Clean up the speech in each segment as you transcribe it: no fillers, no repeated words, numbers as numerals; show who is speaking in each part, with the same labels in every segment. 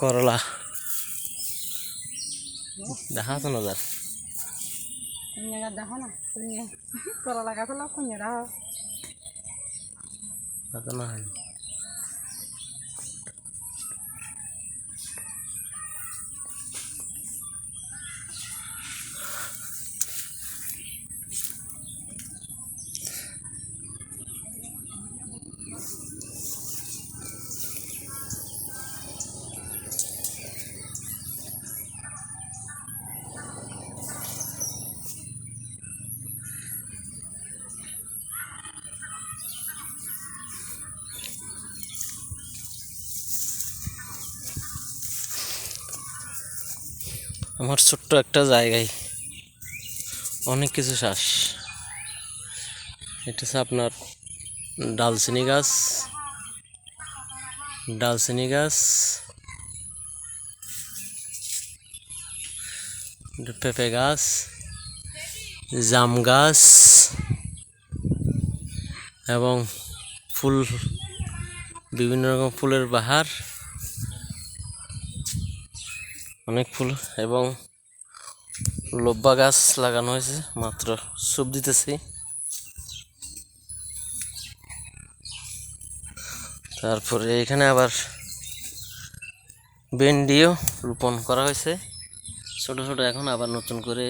Speaker 1: করলা দেখা তো নজার
Speaker 2: দেখো না করলা গাছ হলো কুഞ്ഞে দেখো
Speaker 1: না হয় আমার ছোট্ট একটা জায়গায় অনেক কিছু চাষ। এটা হচ্ছে আপনার ডালচিনি গাছ, পেঁপে গাছ, জাম গাছ এবং ফুল, বিভিন্ন রকম ফুলের বাহার, অনেক ফুল এবং লব্বা গাছ লাগানো হয়েছে, মাত্র সব দিতেছি। তারপরে এখানে আবার ভেন্ডিও রোপণ করা হয়েছে ছোট ছোট, এখন আবার নতুন করে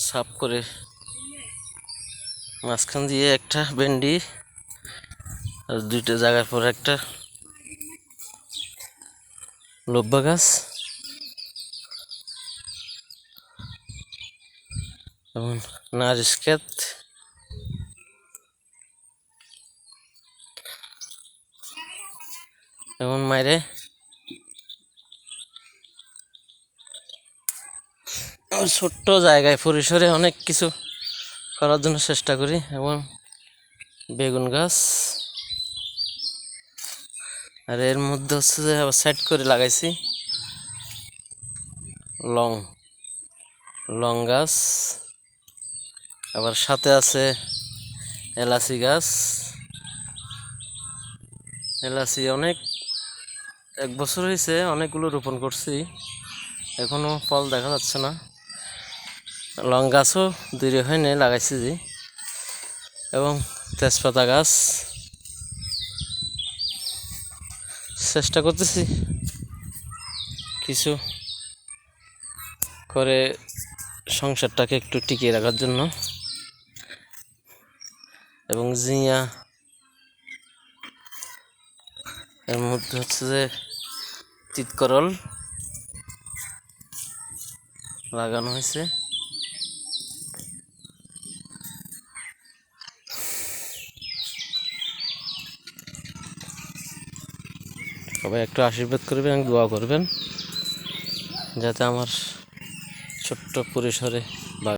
Speaker 1: সাফ করে মাঝখান দিয়ে একটা ভেন্ডি আর দুইটা জায়গার পর একটা লব্বা গাছ এবং নারিশ ক্ষেত, এবং মাইরে ছোট্ট জায়গায় পরিসরে অনেক কিছু করার জন্য চেষ্টা করি। এবং বেগুন গাছ, আর এর মধ্যে হচ্ছে যে আবার সাইড করে লাগাইছি লং গাছ, আবার সাথে আছে এলাচি গাছ। এলাচি অনেক, 1 বছর হয়েছে, অনেকগুলো রোপণ করছি, এখনো ফল দেখা যাচ্ছে না। লং গাছও দেরি হয়নি লাগাইছি যে, এবং তেজপাতা গাছ। চেষ্টা করতেছি কিছু করে সংসারটাকে একটু টিকিয়ে রাখার জন্য। এবং জিয়া, এর মধ্যে হচ্ছে যে তিতকরল লাগানো হয়েছে। সবাই একটু আশীর্বাদ করবেন, দোয়া করবেন যাতে আমার ছোট্ট পরিসরে